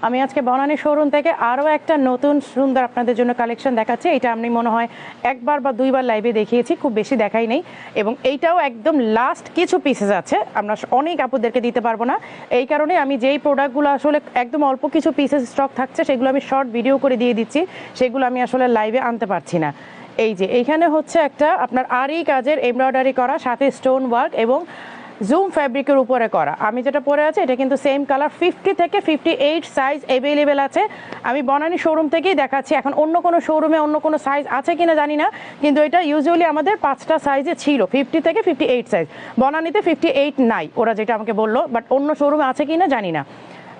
আমি আজকে বনানী শোরুম থেকে আরও একটা নতুন সুন্দর আপনাদের জন্য কালেকশন দেখাচ্ছি। এটা আমি মনে হয় একবার বা দুইবার লাইভে দেখিয়েছি, খুব বেশি দেখাই নেই। এবং এইটাও একদম লাস্ট কিছু পিসেস আছে, আমরা অনেক আপুদেরকে দিতে পারবো না। এই কারণে আমি যেই প্রোডাক্টগুলো আসলে একদম অল্প কিছু পিসেস স্টক থাকছে সেগুলো আমি শর্ট ভিডিও করে দিয়ে দিচ্ছি, সেগুলো আমি আসলে লাইভে আনতে পারছি না। এই যে এইখানে হচ্ছে একটা আপনার আরি কাজের এমব্রয়ডারি করা, সাথে স্টোন ওয়ার্ক এবং জুম ফ্যাব্রিকের উপরে করা। আমি যেটা পরে আছে এটা কিন্তু সেম কালার, 50 থেকে 58 সাইজ অ্যাভেলেবেল আছে। আমি বনানী শোরুম থেকেই দেখাচ্ছি, এখন অন্য কোনো শোরুমে অন্য কোনো সাইজ আছে কিনা জানি না, কিন্তু এটা ইউজুয়ালি আমাদের 5টা সাইজে ছিল, 50 থেকে 58 সাইজ। বনানীতে 58 নাই, ওরা যেটা আমাকে বললো, বাট অন্য শোরুমে আছে কিনা জানি না,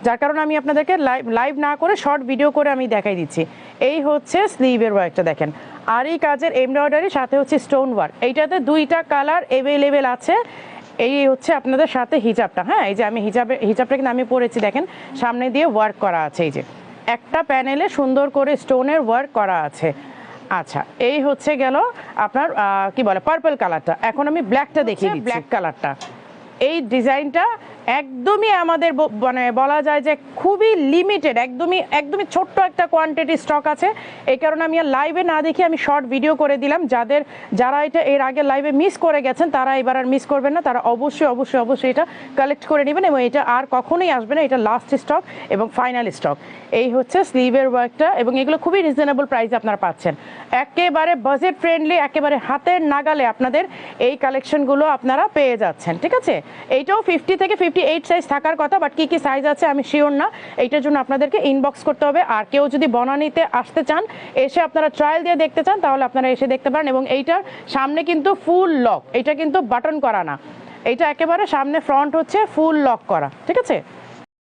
যার কারণে আমি আপনাদেরকে লাইভ না করে শর্ট ভিডিও করে আমি দেখাই দিচ্ছি। এই হচ্ছে স্লিভের ওয়ার্কটা দেখেন, আর এই কাজের এমব্রয়ডারি, সাথে হচ্ছে স্টোন ওয়ার্ক। এইটাতে 2টা কালার অ্যাভেলেবেল আছে। এই হচ্ছে আপনাদের সাথে হিজাবটা, হ্যাঁ এই যে আমি হিজাবটা কিন্তু আমি পরেছি, দেখেন সামনে দিয়ে ওয়ার্ক করা আছে, এই যে একটা প্যানেলে সুন্দর করে স্টোনের ওয়ার্ক করা আছে। আচ্ছা, এই হচ্ছে গেল আপনার কি বলে পার্পল কালারটা। এখন আমি ব্ল্যাকটা দেখিয়ে দিচ্ছি, ব্ল্যাক কালারটা। এই ডিজাইনটা একদমই আমাদের মানে বলা যায় যে খুবই লিমিটেড, একদমই ছোট্ট একটা কোয়ান্টিটি স্টক আছে। এই কারণে আমি আর লাইভে না দেখি আমি শর্ট ভিডিও করে দিলাম। যারা এটা এর আগে লাইভে মিস করে গেছেন তারা এবার আর মিস করবেন না, তারা অবশ্যই এটা কালেক্ট করে নেবেন, এবং এটা আর কখনোই আসবে না, এটা লাস্ট স্টক এবং ফাইনাল স্টক। এই হচ্ছে স্লিভের ওয়ার্কটা, এবং এগুলো খুবই রিজনেবল প্রাইসে আপনারা পাচ্ছেন, একেবারে বাজেট ফ্রেন্ডলি, একেবারে হাতের নাগালে আপনাদের এই কালেকশনগুলো আপনারা পেয়ে যাচ্ছেন। ঠিক আছে, এইটাও 50 থেকে 58 সাইজ থাকার কথা, বাট কি সাইজ আছে আমি শিওর না, এইটার জন্য আপনাদেরকে ইনবক্স করতে হবে। আর কেউ যদি বনানীতে আসতে চান, এসে আপনারা ট্রায়াল দিয়ে দেখতে চান, তাহলে আপনারা এসে দেখতে পারেন। এবং এইটার সামনে কিন্তু ফুল লক, এটা কিন্তু বাটন করা না, এটা একেবারে সামনে ফ্রন্ট হচ্ছে ফুল লক করা। ঠিক আছে।